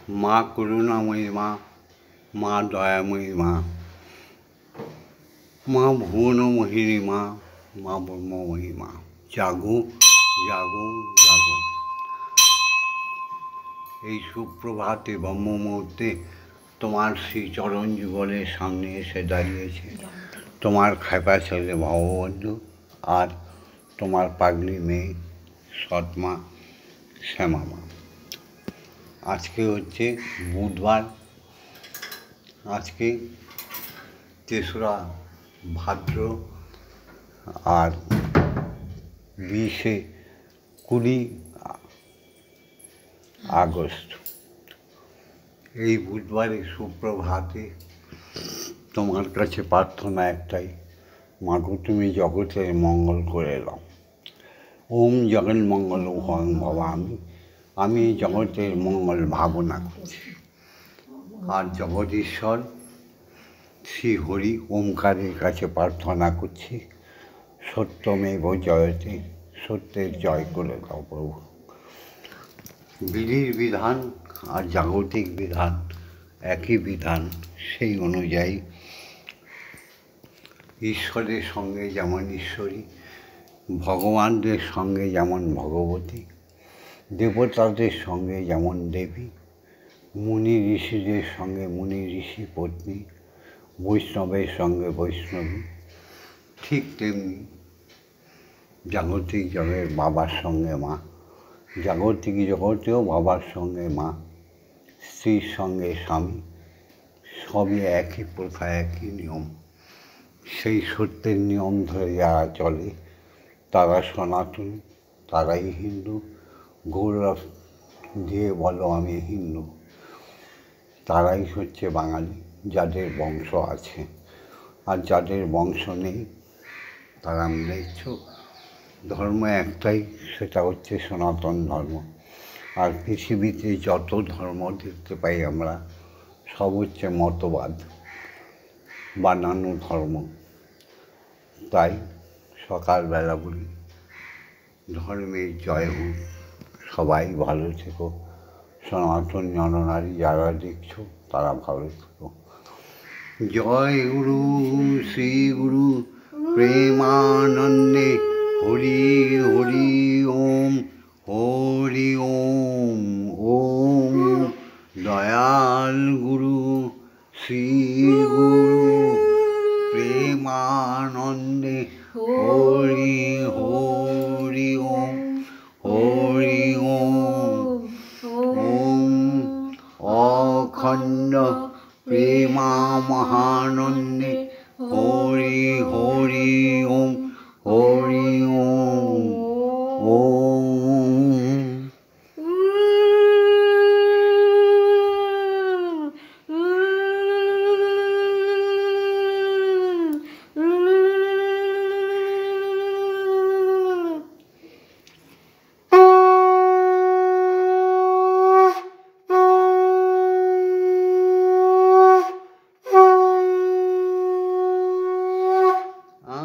মা করুণাময়ী মা, মা দয়াময়ী মা, মা ভুবনমোহিনী মা, মা ব্রহ্মময়ী মা, জাগো জাগো জাগো। এই সুপ্রভাতে ব্রহ্ম মুহূর্তে তোমার শ্রীচরণ যুগলের সামনে এসে দাঁড়িয়েছে তোমার খেপা ছেলে ভববন্ধু আর তোমার পাগলি মেয়ে সৎমা শ্যামা মা। আজকে হচ্ছে বুধবার, আজকে ৩রা ভাদ্র আর 20 আগস্ট। এই বুধবারে সুপ্রভাতে তোমার কাছে প্রার্থনা একটাই, মাগো তুমি জগতের মঙ্গল করে দাও। ওম জগন মঙ্গল ভং ভবামি, আমি জগতের মঙ্গল ভাবনা করছি। আর জগদীশ্বর শ্রী হরি ওমকারের কাছে প্রার্থনা করছি, সত্যমেব জয়তে, সত্যের জয় করে দাও প্রভু। বিধির বিধান আর জাগতিক বিধান একই বিধান, সেই অনুযায়ী ঈশ্বরের সঙ্গে যেমন ঈশ্বরী, ভগবানদের সঙ্গে যেমন ভগবতী, দেবতাদের সঙ্গে যেমন দেবী, মুনি ঋষিদের সঙ্গে মুনি ঋষি পত্নী, বৈষ্ণবের সঙ্গে বৈষ্ণবী, ঠিক তেমনি জাগতিক জগতের বাবার সঙ্গে মা, জাগতিক জগতেও বাবার সঙ্গে মা, স্ত্রীর সঙ্গে স্বামী, সবই একই প্রথা, একই নিয়ম। সেই সত্যের নিয়ম ধরে যারা চলে তারা সনাতন, তারাই হিন্দু। গৌরব দিয়ে বলো আমি হিন্দু, তারাই হচ্ছে বাঙালি, যাদের বংশ আছে। আর যাদের বংশ নেই তারা মিলেচ্ছ। ধর্ম একটাই, সেটা হচ্ছে সনাতন ধর্ম। আর পৃথিবীতে যত ধর্ম দেখতে পাই আমরা, সব হচ্ছে মতবাদ, বানানো ধর্ম। তাই সকালবেলা বলি ধর্মের জয় হোক, সবাই ভালো থেকো। সনাতন নরনারী যারা দেখছো তারা ভালো থেকো। জয় গুরু শ্রী গুরু প্রেমানন্দে হরি হরি ওম হরি ওম। ওম দয়াল গুরু শ্রী গুরু প্রেমানন্দে হরি হরি ওম হরি ওম। ওম অখণ্ড প্রেমা মহানন্দে হরি হরি ওম হরি ওম। ওম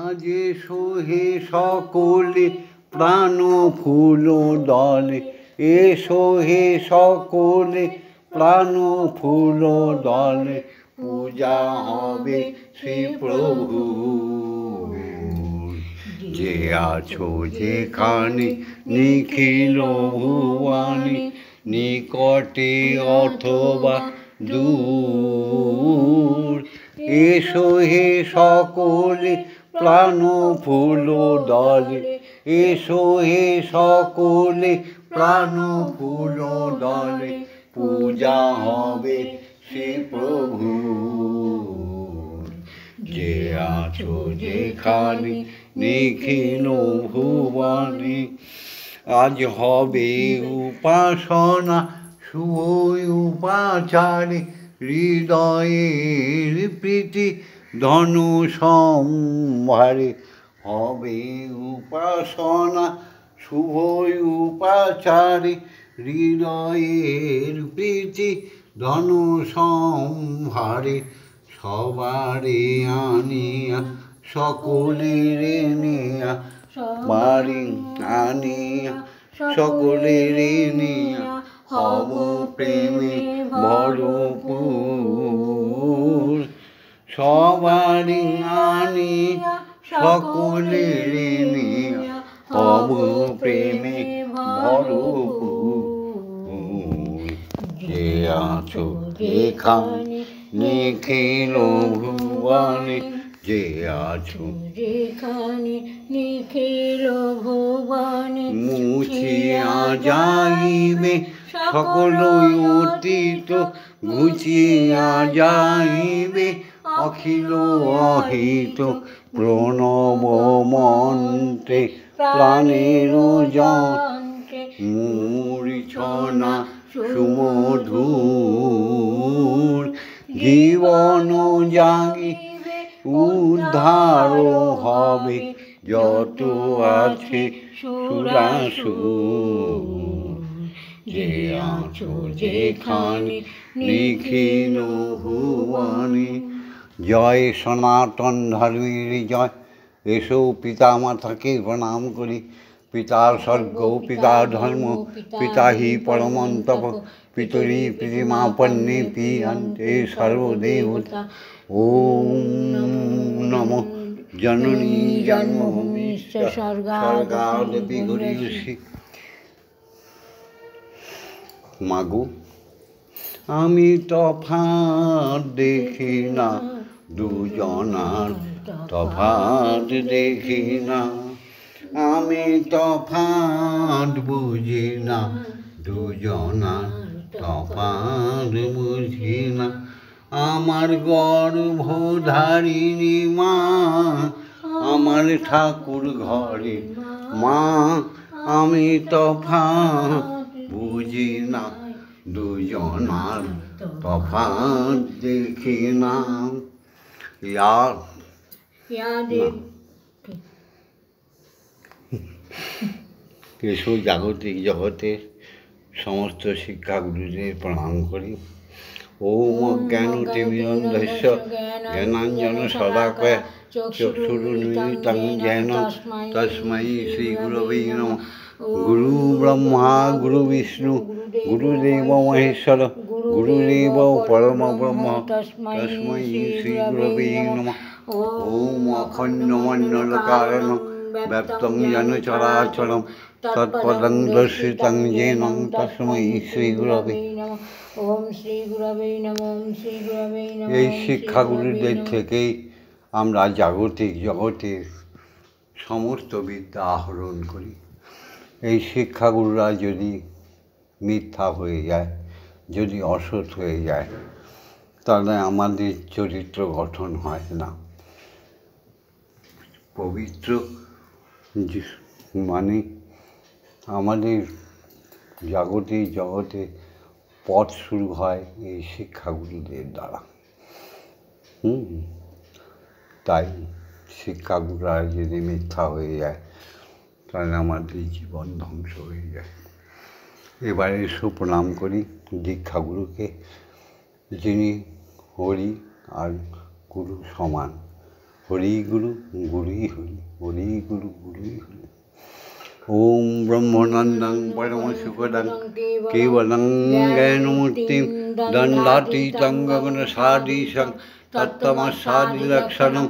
আজ এসো হে সকলে প্রাণ ফুল দলে, এসো হে সকলে প্রাণ ফুল দলে, পূজা হবে শ্রী প্রভু। যে আছো যেখানে নিখিল ভুবনে, নিকটে অথবা দূর, এসো হে সকলে প্রাণ ফুল দলে, এসো হে সকলে প্রাণ ফুল দলে, পূজা হবে শ্রী প্রভু। যে আছো যেখানে নিখিল ভুবনে, আজ হবে উপাসনা শুভ উপাচারে, হৃদয়ের প্রীতি ধনু সম্ভারে। হবে উপাসনা শুভ উপাচারে, হৃদয়ের প্রীতি ধনু সম্ভারে। সবারে আনিয়া সকলের নিয়া, বাড়ি আনিয়া সকলের নিয়া, হব প্রেমে ভরপুর। সবারই আনিয়া সকলের নিয়া হব প্রেমে ভরপুর। যে আছো যেখানে নিখিল ভুবনে, যে আছো যেখানে নিখিল ভুবনে, মুছিয়া যাইবে সকল অতীত, ঘুচিয়া যাইবে অখিল অহিত। প্রণব মন্ত্রে প্রাণের যন্ত্রে মূর্ছনা সুমধুর। জীবন জাগিবে উদ্ধার হবে যত আছে সুরাসুর। যে আছো যেখানে নিখিল ভুবনে। জয় সনাতন ধর্মের জয়। এসো পিতা মাতাকে প্রণাম করি। পিতা স্বর্গ পিতা ধর্ম, পিতা হি পরমং তপ, পিতরি প্রতিমাপন্নে পিয়ন্তে সর্বদেবতা। ওম নমঃ জননী জন্মভূমিশ্চ স্বর্গাদপি গরীয়সী। মাগো আমি তফাৎ দেখি না, দুজনার তফাৎ দেখি না। আমি তফাৎ বুঝি না, দুজনার তফাৎ বুঝি না। আমার গর্ভধারিণী মা, আমার ঠাকুর ঘরে মা। আমি তফাৎ বুঝি না, দুজনার তফাৎ দেখি না। এসো জাগতিক জগতের সমস্ত শিক্ষাগুরুদের প্রণাম করি। ওম অজ্ঞানতিমিরন্ধস্য জ্ঞানাঞ্জন শলাকয়া চক্ষুরুন্মিলিतं येन তস্मै শ্রীগুরবে নমঃ। গুরু ব্রহ্মা গুরু বিষ্ণু গুরুদেব মহেশ্বর গুরুদেব পরম ব্রহ্ম তস্मै শ্রীগুরবে নমঃ। ওম অখণ্ডমণ্ডলকারণং ব্যপ্তং যেন চরাচরম তৎপদং দর্শিতং येन তস্मै শ্রীগুরবে নমঃ। ওম শ্রী গুরবে নমঃ। ওম শ্রী গুরবে নমঃ। এই শিক্ষাগুরুদের থেকেই আমরা জাগতিক জগতের সমস্ত বিদ্যা আহরণ করি। এই শিক্ষাগুরুরা যদি মিথ্যা হয়ে যায়, যদি অসৎ হয়ে যায়, তাহলে আমাদের চরিত্র গঠন হয় না। পবিত্র মানে আমাদের জাগতিক জগতে পথ শুরু হয় এই শিক্ষাগুরুদের দ্বারা। তাই শিক্ষাগুরুরা যদি মিথ্যা হয়ে যায়, তাহলে আমাদের জীবন ধ্বংস হয়ে যায়। এবারে সুপ্রণাম করি দীক্ষাগুরুকে, যিনি হরি আর গুরু সমান। হরি গুরু গুরুই হরি, হরি গুরু গুরুই হরি। ওম ব্রহ্মানন্দং পরম সুখদং কেবলং জ্ঞানমূর্তিং দণ্ডাতীতং গগনসাদীশং তত্ত্বমস্যাদিলক্ষণং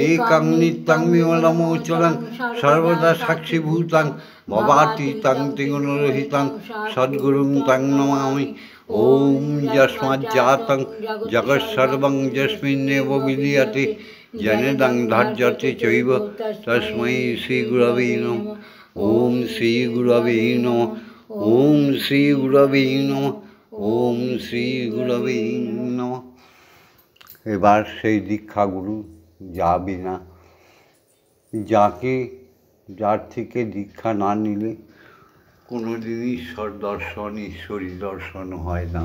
একং নিত্যং বিমলমোচরং সর্বদা সাক্ষীভূতং ভবাতীতং ত্রিগুণরহিতং সদ্গুরুং তং নমামি। ওম যস্মাজ্জাতং জগৎসর্বং যস্মিন্নেব বিলীয়তে জনেদং ধার্যতে চৈব তস্मै শ্রীগুরবে নমঃ। ওম শ্রী গুরবে নমঃ। ওম শ্রী গুরবে নমঃ। ওম শ্রী গুরবে নমঃ। এবার সেই দীক্ষাগুরু যাবে না, যার থেকে দীক্ষা না নিলে কোনোদিন ঈশ্বর দর্শন, ঈশ্বরী দর্শন হয় না।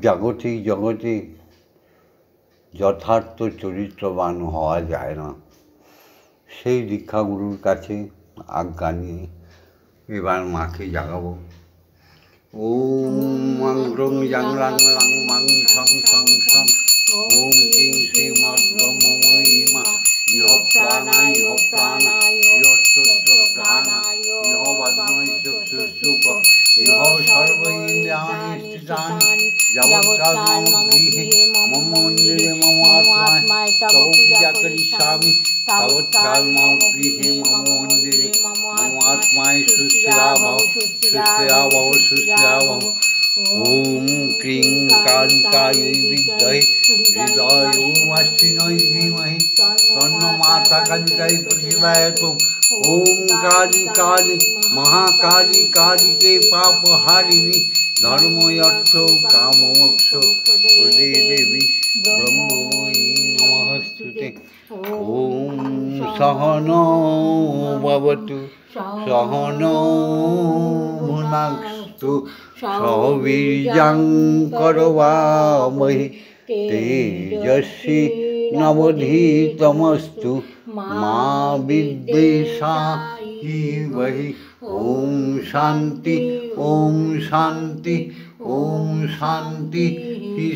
জাগতিক জগতে যথার্থ চরিত্রবান হওয়া যায় না। সেই দীক্ষাগুরুর কাছে আজ্ঞা নিয়ে এবার মাকে জাগাবো। ওম মং রং জং রং রং মং সং সং সং। ওম কিং শ্রীমদ্ব্রহ্মময়ী মা ইহ প্রাণায় ইহ স্তোত্র প্রাণায় ইহ বাগ্ময় চক্ষুষুপ ইহ সর্ব ইন্দ্রিয়াণি স্থিতানি যাবৎকাল মম গৃহে মম মন্দিরে মম আত্মায় তব পূজা করিষ্যামি তাবৎকাল মম গৃহে মম মন্দিরে মম আত্মায় সুস্থিরা ভব সুস্থিরা ভব সুস্থিরা ভব। ওম ক্রিং কালিকাयै বিদ্মহে হৃদয়োর্মাশ্বিন্যৈ ধীমহি তন্নো মাতা কালিকাই প্রচোদয়াৎ। ওম কালী কালী মহাকালী কালিকে পাপহারিণী ধর্ম অর্থ কাম মোক্ষ প্রদে দেবী ব্রহ্মময়ী নমস্তুতে। ওম সহনৌ ভবতু সহনৌ ভুনাক্তু সহ বীর্যং করবামহি তেজস্বী নবধীতমস্তু মা বিদ্বেষায়। ওম শান্তি ওম শান্তি ওম শান্তি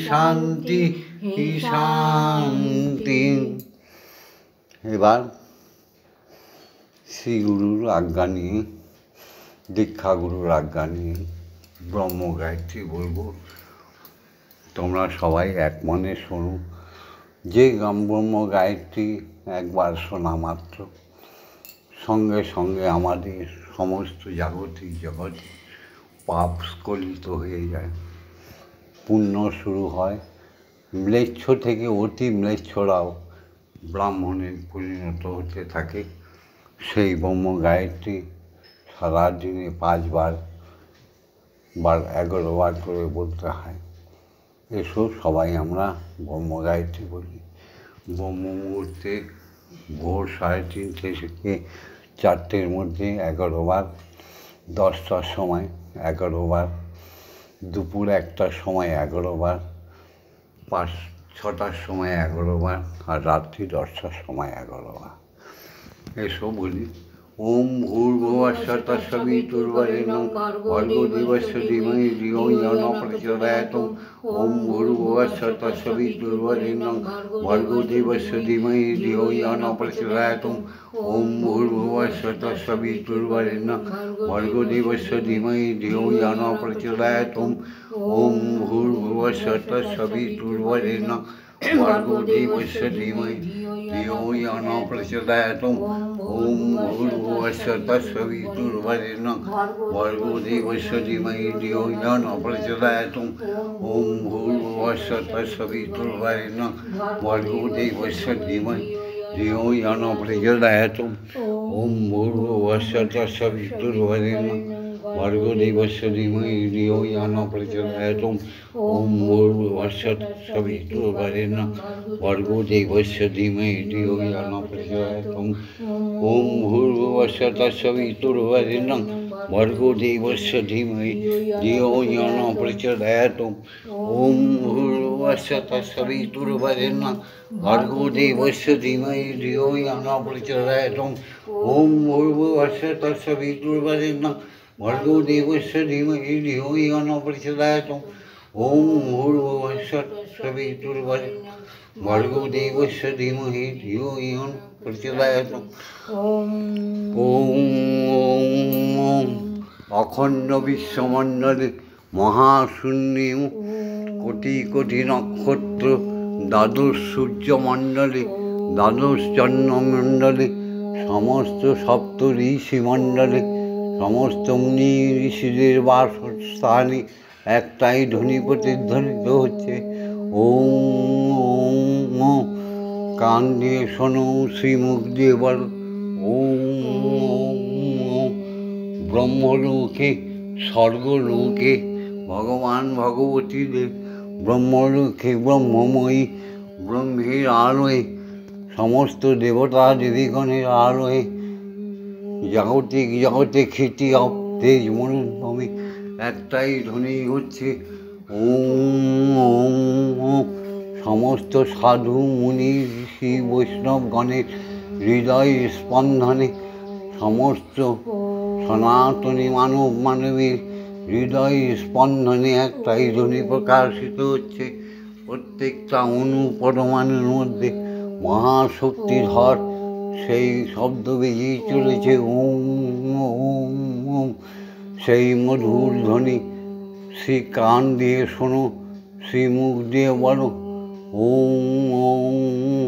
শান্তি শান্তি। এবার শ্রী গুরুর আজ্ঞা নিয়ে, দীক্ষা গুরুর আজ্ঞা নিয়ে ব্রহ্ম গায়ত্রী বলবো। তোমরা সবাই এক মনে শোনো। যে ব্রহ্ম গায়ত্রী একবার শোনা মাত্র সঙ্গে সঙ্গে আমাদের সমস্ত জাগতিক জগতে পাপ স্খলিত হয়ে যায়, পুণ্য শুরু হয়। ম্লেচ্ছ থেকে অতি ম্লেচ্ছরাও ব্রাহ্মণে পরিণত হতে থাকে। সেই ব্রহ্ম গায়ত্রী সারাদিনে 5 বার 11 বার করে বলতে হয়। এসো সবাই আমরা ব্রহ্ম গায়ত্রী বলি। ব্রহ্ম মুহূর্তে ভোর 3:30 থেকে 4টের মধ্যে 11 বার, 10টার সময় 11 বার, দুপুর 1টার সময় 11 বার, 6টার সময় 11 বার, আর রাত্রি 10টার সময় 11 বার। এসো বলি। ওম ভূর্ভুবঃ স্বঃ সবিতুর্বরেণ্যং ভর্গো দেবস্য ধীমহি ধিয়ো ইয়ো নঃ প্রচোদয়াৎ। ওম ভূর্ভুবঃ স্বঃ সবিতুর্বরেণ্যং ভর্গো দেবস্য ধীমহি ধিয়ো ইয়ো নঃ প্রচোদয়াৎ। ওম ভূর্ভুবঃ স্বঃ সবিতুর্বরেণ্যং ভর্গো দেবস্য ধীমহি ধিয়ো ইয়ো নঃ প্রচোদয়াৎ। ওম ভূর্ভুবঃ স্বঃ সবিতুর্বরেণ্যং ভর্গো দেবস্য ধীমহি ধিয়ো ইয়ো নঃ প্রচোদয়াৎ। ওম ভূর্ভুবঃ স্বঃ সবিতুর্বরেণ্যং ভর্গো দেবস্য ধীমহি ধিয়ো ইয়ো নঃ প্রচোদয়াৎ। ওম ভূর্ভুবঃ স্বঃ সবিতুর্বরেণ্যং ভর্গো দেবস্য ধীমহি ধিয়ো ইয়ো নঃ প্রচোদয়াৎ। ওম ভূর্ভুবঃ স্বঃ সবিতুর্বরেণ্যং ভর্গো দেবস্য ধীমহি ধিয়ো ইয়ো নঃ প্রচোদয়াৎ। ওম ভূর্ভুবঃ স্বঃ সবিতুর্বরেণ্যং ভর্গো দেবস্য ধীমহি ধিয়ো ইয়ো নঃ প্রচোদয়াৎ। ওম ভূর্ভুবঃ স্বঃ সবিতুর্বরেণ্যং ভর্গো দেবস্য ধীমহি ধিয়ো ইয়ো নঃ প্রচোদয়াৎ। ওম ভূর্ভুবঃ স্বঃ সবিতুর্বরেণ্যং ভর্গো দেবস্য ধীমহি ধিয়ো ইয়ো নঃ প্রচোদয়াৎ। ওম ভূর্ভুবঃ স্বঃ সবিতুর্বরেণ্যং ভর্গো দেবস্য ধীমহি ধিয়ো ইয়ো নঃ প্রচোদয়াৎ। ওম ভূর্ভুবঃ স্বঃ সবিতুর্বরেণ্যং ভর্গো দেবস্য ধীমহি ধিয়ো ইয়ো নঃ প্রচোদয়াৎ। ওম ওম অখণ্ড বিশ্বমণ্ডলে মহাশূন্যে কোটি কোটি নক্ষত্র, দ্বাদশ সূর্যমণ্ডলে, দ্বাদশ চন্দ্রমণ্ডলে, সমস্ত সপ্ত ঋষিমণ্ডলে, সমস্ত মুনি ঋষিদের বাসস্থানে একটাই ধ্বনি প্রতিধ্বনিত হচ্ছে। ওম ওম কান দিয়ে শোনো, শ্রীমুখ দিয়ে বল। ওম ওম ব্রহ্মলোকে স্বর্গলোকে ভগবান ভগবতীদের, ব্রহ্মলোকে ব্রহ্মময়ী ব্রহ্মের আলোয়, সমস্ত দেবতা দেবীগণের আলোয় জাগতিক জগতে খ্যাতি অব তেজ মরুভূমি একটাই ধ্বনি হচ্ছে। ওম ওম ওম সমস্ত সাধু মুনি ঋষি বৈষ্ণবগণের হৃদয় স্পন্দনে, সমস্ত সনাতনী মানব মানবীর হৃদয় স্পন্দনে একটাই ধ্বনি প্রকাশিত হচ্ছে। প্রত্যেকটা অণু পরমাণুর মধ্যে মহাশক্তিধর সেই শব্দ বেজেই চলেছে। ওম ওম ওম সেই মধুর ধ্বনি শ্রী কান দিয়ে শোনো, শ্রী মুখ দিয়ে বলো। ওম ওম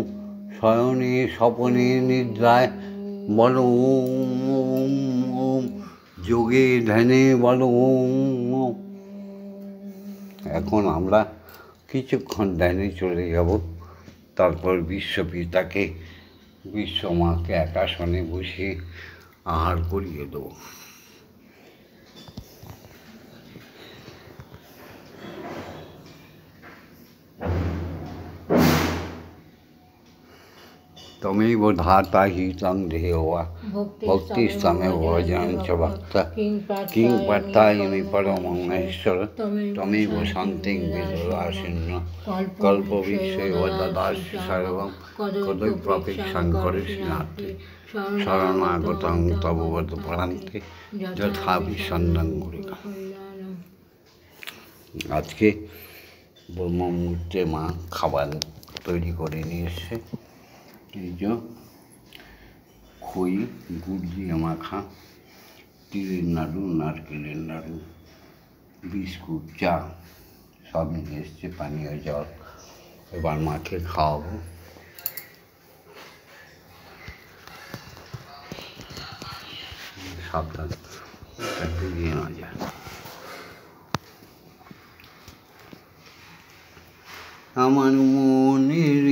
শয়নে স্বপনে নিদ্রায় বলো ওম ওম ওম, যোগে ধ্যানে বলো ওম ওম। এখন আমরা কিছুক্ষণ ধ্যানে চলে যাব, তারপর বিশ্বপিতাকে বিশ্বমাকে এক আসনে বসিয়ে আহার করিয়ে দেবো। तमेव धाता हितं देवा भक्तिस्तमेव भजन्ति भक्ता किं पत्तायिनि परममेश्वर तमेव शान्तिं विदुरासिन्नो कल्पविश्वेव ददासि सर्वं कदप्यपेक्षां करिष्यसि नास्ति शरणागतं तव वदपरान्ते यथापि सन्नं गुरुका। আজকে ব্রহ্ম মুহূর্তে মা খাবার তৈরি করে নিয়ে এসছে। এই যে খই গুড় দিয়ে মাখা, তিলের নাড়ু, নারকেলের নাড়ু, বিস্কুট, চা সব নিয়ে এসছে, পানীয় জল। এবার মাকে খাওয়াবো। সাবধান দিয়ে না যায়। আমার মনের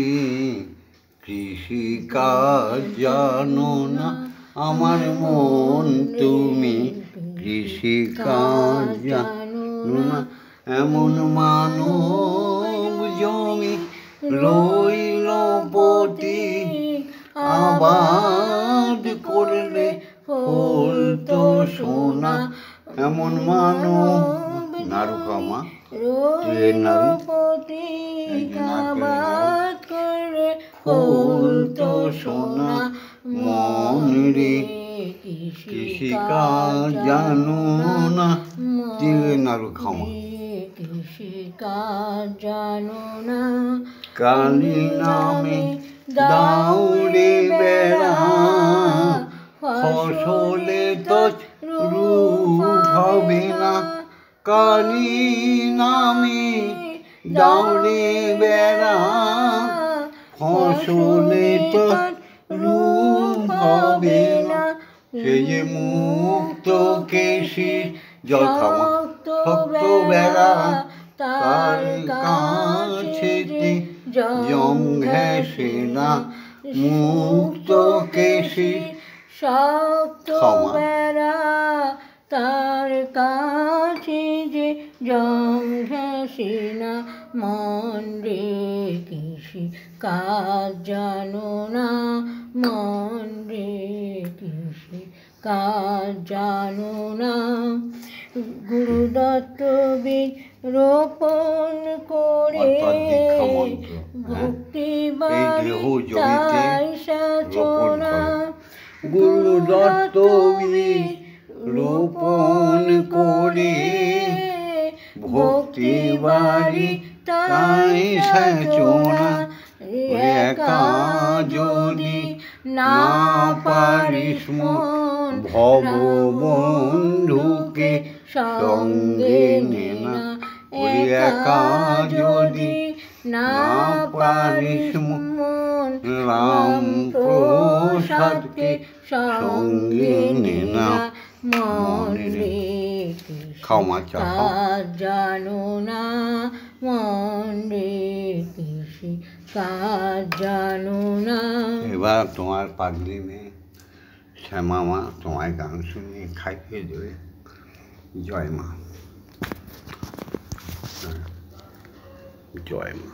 কৃষিকাজ জানো না, আমার মন তুমি কৃষিকাজ জানো না। এমন মানব জমি রইল পতি, আবাদ করলে ফুল তো সোনা। এমন মানব নাড়ু কামা নাড়ু ফুল তো সোনা। মন রে কৃষিকাজ জানো না, তিলে নাড়ু খাওয়া কৃষিকাজ জানো না। কালী নামে দাও রে বেড়া, ফসলে তো রূপ হবে না। কালী নামে দাও রে বেড়া, ফসলে তো রূপ হবে না। সে যে মুক্ত কেশি জল খাওয়া শক্ত বেড়া, তার কাছে জম ঘেঁষে না। মুক্ত কেশি শক্ত বেড়া, তার কাছে যে জম ঘেঁষে না। মন রে কৃষি কাজ জানো না, মন রে কৃষি কাজ জানো না। গুরুদত্ত বীজ রোপণ করে ভক্তি বাড়ি তাই সাচনা। গুরুদত্ত বীজ রোপণ করে ভক্তি বাড়ি তাই সাচনা। একা যদি না পারিস মন, ভববন্ধুকে সঙ্গে নে না। একা যদি না পারিস মন, রাম প্রসাদকে সঙ্গে নে না। মন রে কাজ জানো না, মন রে কৃষি কাজ জানো না। এবার তোমার পাগলি মেয়ে শ্যামা মা তোমায় গান শুনিয়ে খাইয়ে দেবে। জয় মা, জয় মা।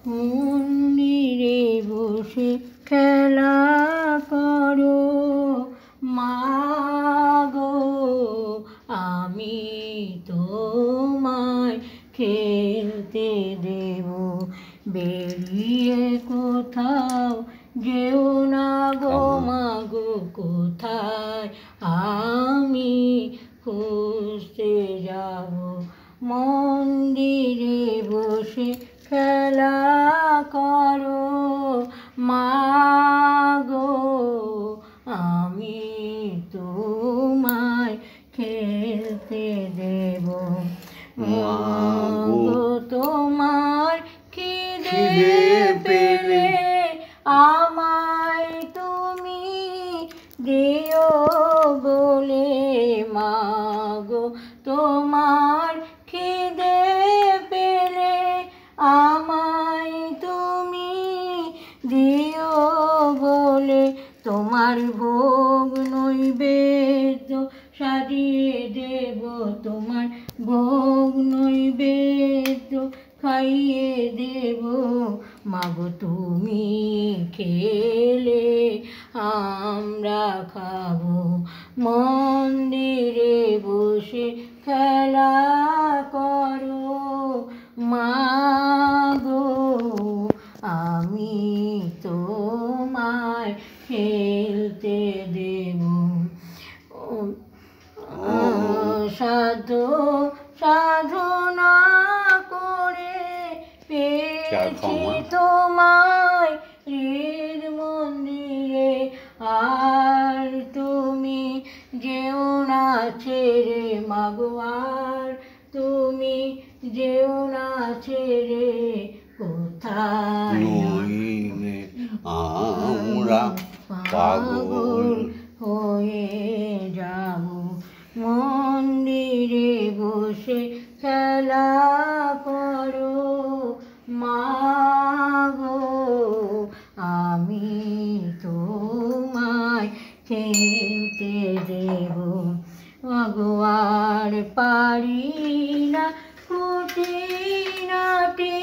মন্দিরে বসে খেলা করো মাগো, আমি তোমায় খেলতে দেব। বেরিয়ে কোথাও যেও না গো মাগো, কোথায় আমি খুঁজতে যাব। মন্দিরে বসে খেলা করো মাগো, আমি খেলতে দেব মা গো, গো তোমার খিদে খিদে পেলে পেলে আমায় তুমি দিও বলে মা গো তোমার খিদে পেলে আমায় তুমি দিও বলে তোমার ভোগ নৈবেদ্য সাজিয়ে দেব তোমার ভোগ নৈবেদ্য খাইয়ে দেব মাগো তুমি খেলে আমরা খাবো মন্দিরে বসে খেলা করো মাগো আমি তোমায় খেলতে দেব সাধনা করে পেয়েছি তোমায় হৃদ মন্দিরে আর তুমি যেও না ছেড়ে মাগো আর তুমি যেও না ছেড়ে কোথায় নইলে আমরা পাগল হয়ে যাব মন্দিরে বসে খেলা করো মাগো আমি তোমায় খেলতে দেব মাগো আর পারি না খুঁটি নাটি